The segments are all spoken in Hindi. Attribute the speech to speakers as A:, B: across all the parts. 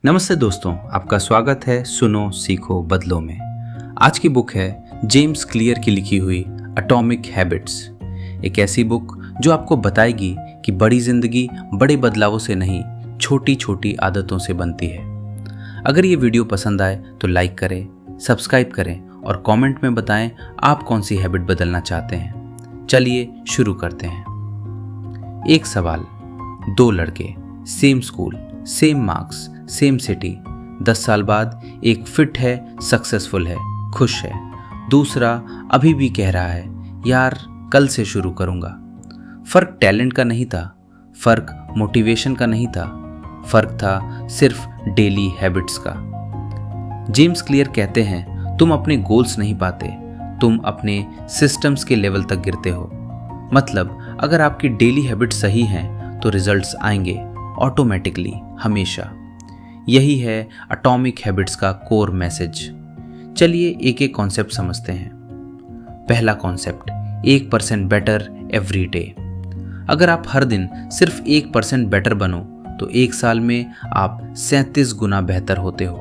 A: नमस्ते दोस्तों, आपका स्वागत है सुनो सीखो बदलो में। आज की बुक है जेम्स क्लियर की लिखी हुई एटॉमिक हैबिट्स। एक ऐसी बुक जो आपको बताएगी कि बड़ी जिंदगी बड़े बदलावों से नहीं, छोटी छोटी आदतों से बनती है। अगर ये वीडियो पसंद आए तो लाइक करें, सब्सक्राइब करें और कमेंट में बताएं आप कौन सी हैबिट बदलना चाहते हैं। चलिए शुरू करते हैं। एक सवाल। दो लड़के, same school, same marks, same city. 10 साल बाद एक फिट है, सक्सेसफुल है, खुश है। दूसरा अभी भी कह रहा है यार कल से शुरू करूंगा। फर्क टैलेंट का नहीं था, फर्क मोटिवेशन का नहीं था, फर्क था सिर्फ डेली हैबिट्स का। जेम्स क्लियर कहते हैं तुम अपने गोल्स नहीं पाते, तुम अपने सिस्टम्स के लेवल तक गिरते हो। मतलब अगर आपकी डेली हैबिट सही हैं तो रिजल्ट्स आएंगे ऑटोमेटिकली, हमेशा। यही है एटॉमिक हैबिट्स का कोर मैसेज। चलिए एक एक कॉन्सेप्ट समझते हैं। पहला कॉन्सेप्ट, 1% बेटर एवरी डे। अगर आप हर दिन सिर्फ 1% बेटर बनो तो एक साल में आप 37 गुना बेहतर होते हो।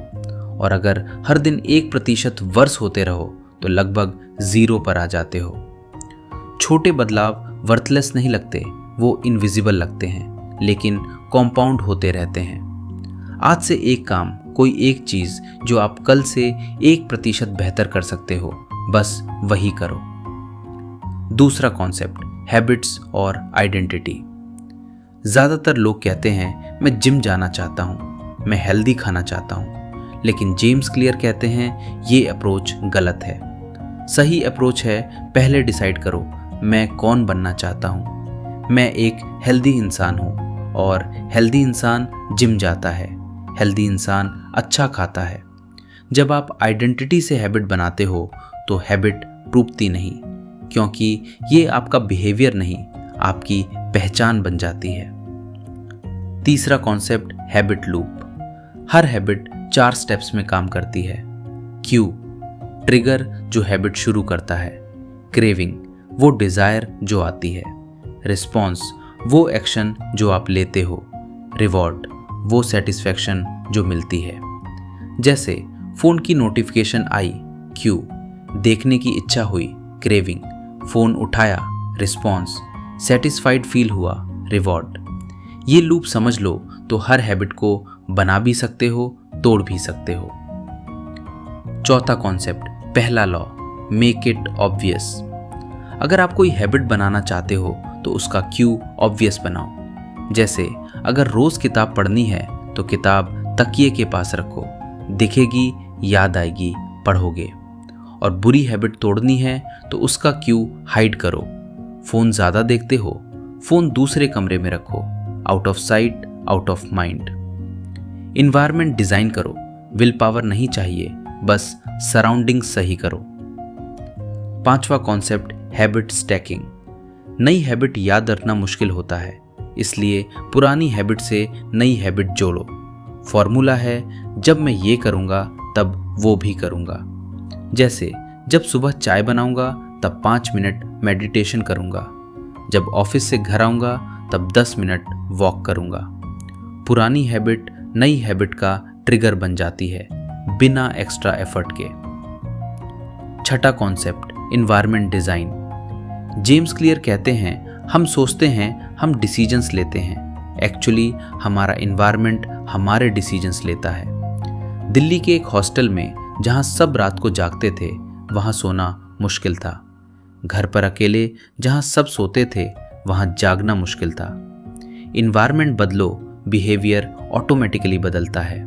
A: और अगर हर दिन 1% वर्स होते रहो तो लगभग 0 पर आ जाते हो। छोटे बदलाव वर्थलेस नहीं लगते, वो इनविजिबल लगते हैं, लेकिन कॉम्पाउंड होते रहते हैं। आज से एक काम, कोई एक चीज जो आप कल से 1% बेहतर कर सकते हो, बस वही करो। दूसरा कॉन्सेप्ट, हैबिट्स और आइडेंटिटी। ज्यादातर लोग कहते हैं मैं जिम जाना चाहता हूं, मैं हेल्दी खाना चाहता हूं, लेकिन जेम्स क्लियर कहते हैं ये अप्रोच गलत है। सही अप्रोच है पहले डिसाइड करो मैं कौन बनना चाहता हूं। मैं एक हेल्दी इंसान हूं और हेल्दी इंसान जिम जाता है, हेल्दी इंसान अच्छा खाता है। जब आप आइडेंटिटी से हैबिट बनाते हो तो हैबिट टूटती नहीं, क्योंकि ये आपका बिहेवियर नहीं, आपकी पहचान बन जाती है। तीसरा कॉन्सेप्ट, हैबिट लूप। हर हैबिट 4 स्टेप्स में काम करती है। क्यू, ट्रिगर जो हैबिट शुरू करता है। क्रेविंग, वो डिजायर जो आती है। रिस्पॉन्स, वो एक्शन जो आप लेते हो। रिवॉर्ड, वो सेटिस्फैक्शन जो मिलती है। जैसे फोन की नोटिफिकेशन आई, क्यू, देखने की इच्छा हुई, क्रेविंग, फोन उठाया, रिस्पॉन्स, सेटिस्फाइड फील हुआ, रिवॉर्ड। ये लूप समझ लो तो हर हैबिट को बना भी सकते हो, तोड़ भी सकते हो। चौथा कॉन्सेप्ट, पहला लॉ, मेक इट ऑब्वियस। अगर आप कोई हैबिट बनाना चाहते हो तो उसका क्यू ऑब्वियस बनाओ। जैसे अगर रोज किताब पढ़नी है तो किताब तकिए के पास रखो, दिखेगी, याद आएगी, पढ़ोगे। और बुरी हैबिट तोड़नी है तो उसका क्यू हाइड करो। फोन ज्यादा देखते हो, फोन दूसरे कमरे में रखो, out of site, out of mind. Environment design करो, विल पावर नहीं चाहिए, बस सराउंडिंग सही करो। पांचवा कॉन्सेप्ट, हैबिट स्टैकिंग। नई हैबिट याद रखना मुश्किल होता है, इसलिए पुरानी हैबिट से नई हैबिट जोड़ो। फॉर्मूला है जब मैं ये करूँगा तब वो भी करूँगा। जैसे जब सुबह चाय बनाऊँगा तब 5 मिनट मेडिटेशन करूँगा, जब ऑफिस से घर आऊँगा तब 10 मिनट वॉक करूँगा। पुरानी हैबिट नई हैबिट का ट्रिगर बन जाती है, बिना एक्स्ट्रा एफर्ट के। छठा concept, environment design. James clear कहते हैं हम सोचते हैं हम डिसीजंस लेते हैं, एक्चुअली हमारा इन्वायरमेंट हमारे डिसीजंस लेता है। दिल्ली के एक हॉस्टल में जहां सब रात को जागते थे वहां सोना मुश्किल था। घर पर अकेले जहां सब सोते थे वहां जागना मुश्किल था। इन्वायरमेंट बदलो, बिहेवियर ऑटोमेटिकली बदलता है।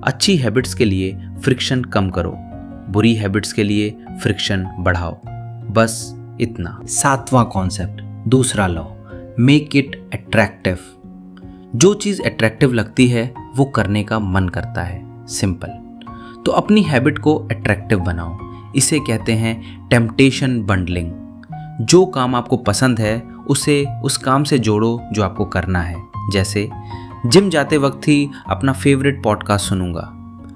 A: अच्छी हैबिट्स के लिए फ्रिक्शन कम करो, बुरी हैबिट्स के लिए फ्रिक्शन बढ़ाओ, बस इतना। सातवां कॉन्सेप्ट, दूसरा लॉ, मेक इट अट्रैक्टिव। जो चीज अट्रैक्टिव लगती है वो करने का मन करता है, सिंपल। तो अपनी हैबिट को अट्रैक्टिव बनाओ, इसे कहते हैं टेम्पटेशन बंडलिंग। जो काम आपको पसंद है उसे उस काम से जोड़ो जो आपको करना है। जैसे जिम जाते वक्त ही अपना फेवरेट पॉडकास्ट सुनूंगा,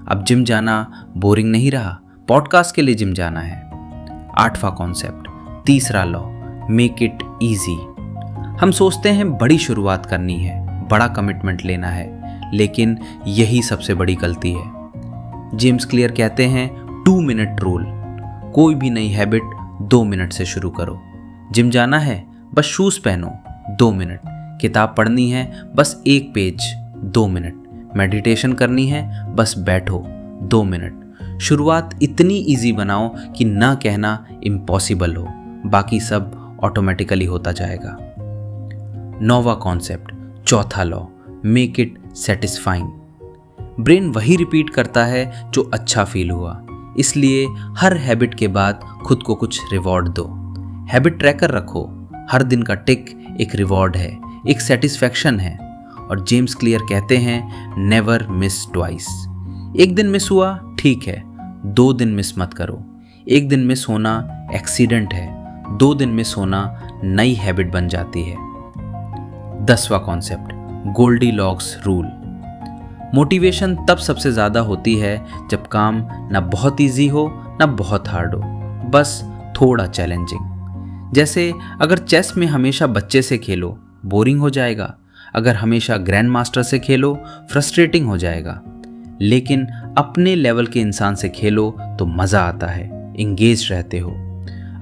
A: अब जिम जाना बोरिंग नहीं रहा, पॉडकास्ट के लिए जिम जाना है। आठवां कॉन्सेप्ट, तीसरा लॉ, मेक इट ईजी। हम सोचते हैं बड़ी शुरुआत करनी है, बड़ा कमिटमेंट लेना है, लेकिन यही सबसे बड़ी गलती है। जेम्स क्लियर कहते हैं 2 मिनट रूल। कोई भी नई हैबिट 2 मिनट से शुरू करो। जिम जाना है, बस शूज़ पहनो, 2 मिनट। किताब पढ़नी है, बस 1 पेज, 2 मिनट। मेडिटेशन करनी है, बस बैठो, 2 मिनट। शुरुआत इतनी इजी बनाओ कि ना कहना इम्पॉसिबल हो, बाकी सब ऑटोमेटिकली होता जाएगा। 9वां कॉन्सेप्ट, चौथा law, make it satisfying. Brain वही रिपीट करता है जो अच्छा फील हुआ, इसलिए हर हैबिट के बाद खुद को कुछ रिवॉर्ड दो। हैबिट ट्रैकर रखो, हर दिन का टिक एक रिवॉर्ड है, एक सेटिस्फैक्शन है। और जेम्स क्लियर कहते हैं नेवर मिस ट्वाइस। एक दिन मिस हुआ ठीक है, 2 दिन मिस मत करो। एक दिन मिस होना एक्सीडेंट है, 2 दिन मिस होना नई हैबिट बन जाती है। 10वां कॉन्सेप्ट, गोल्डीलॉक्स रूल। मोटिवेशन तब सबसे ज़्यादा होती है जब काम ना बहुत इजी हो ना बहुत हार्ड हो, बस थोड़ा चैलेंजिंग। जैसे अगर चेस में हमेशा बच्चे से खेलो बोरिंग हो जाएगा, अगर हमेशा ग्रैंड मास्टर से खेलो फ्रस्ट्रेटिंग हो जाएगा। लेकिन अपने लेवल के इंसान से खेलो तो मज़ा आता है, इंगेज रहते हो।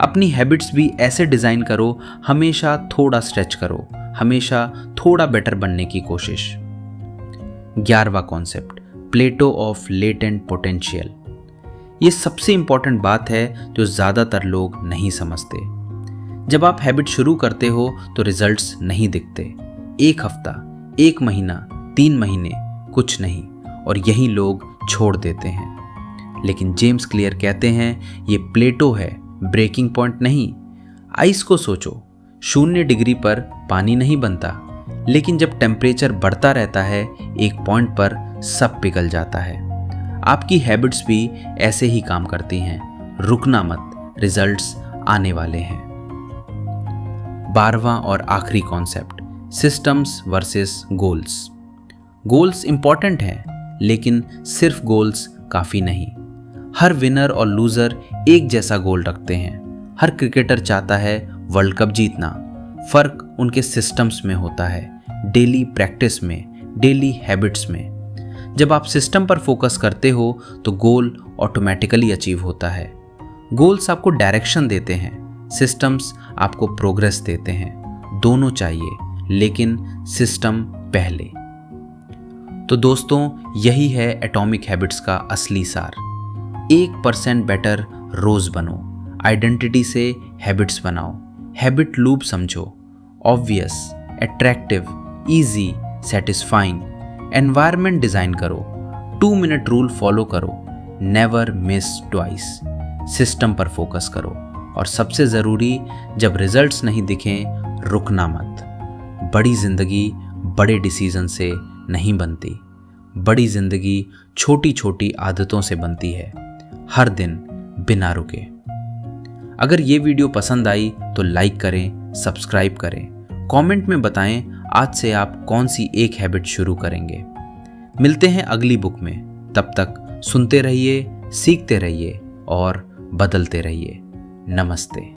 A: अपनी हैबिट्स भी ऐसे डिज़ाइन करो, हमेशा थोड़ा स्ट्रेच करो, हमेशा थोड़ा बेटर बनने की कोशिश। 11वां concept, Plato of latent potential. ये सबसे इंपॉर्टेंट बात है जो ज़्यादातर लोग नहीं समझते। जब आप हैबिट शुरू करते हो तो रिजल्ट्स नहीं दिखते। 1 हफ्ता, 1 महीना, 3 महीने, कुछ नहीं, और यही लोग छोड़ देते हैं। लेकिन जेम्स क्लियर कहते हैं ये प्लेटो है, ब्रेकिंग पॉइंट नहीं। आइस को सोचो, 0 डिग्री पर पानी नहीं बनता, लेकिन जब टेम्परेचर बढ़ता रहता है एक पॉइंट पर सब पिघल जाता है। आपकी हैबिट्स भी ऐसे ही काम करती हैं, रुकना मत, रिजल्ट्स आने वाले हैं। 12वां और आखिरी concept, systems versus goals. Goals important हैं, लेकिन सिर्फ गोल्स काफ़ी नहीं। हर विनर और लूज़र एक जैसा गोल रखते हैं। हर क्रिकेटर चाहता है वर्ल्ड कप जीतना। फ़र्क उनके सिस्टम्स में होता है, डेली प्रैक्टिस में, डेली हैबिट्स में। जब आप सिस्टम पर फोकस करते हो तो गोल ऑटोमेटिकली अचीव होता है। गोल्स आपको डायरेक्शन देते हैं, सिस्टम्स आपको प्रोग्रेस देते हैं। दोनों चाहिए, लेकिन सिस्टम पहले। तो दोस्तों, यही है एटॉमिक हैबिट्स का असली सार। 1% बेटर रोज बनो, आइडेंटिटी से हैबिट्स बनाओ, हैबिट लूप समझो, obvious, attractive, easy, satisfying environment design करो, 2 मिनट रूल फॉलो करो, नेवर मिस ट्वाइस, सिस्टम पर फोकस करो, और सबसे ज़रूरी, जब रिजल्ट्स नहीं दिखें रुकना मत। बड़ी ज़िंदगी बड़े डिसीजन से नहीं बनती, बड़ी ज़िंदगी छोटी छोटी आदतों से बनती है, हर दिन बिना रुके। अगर ये वीडियो पसंद आई तो लाइक करें, सब्सक्राइब करें, कमेंट में बताएं आज से आप कौन सी एक हैबिट शुरू करेंगे। मिलते हैं अगली बुक में, तब तक सुनते रहिए, सीखते रहिए और बदलते रहिए। नमस्ते।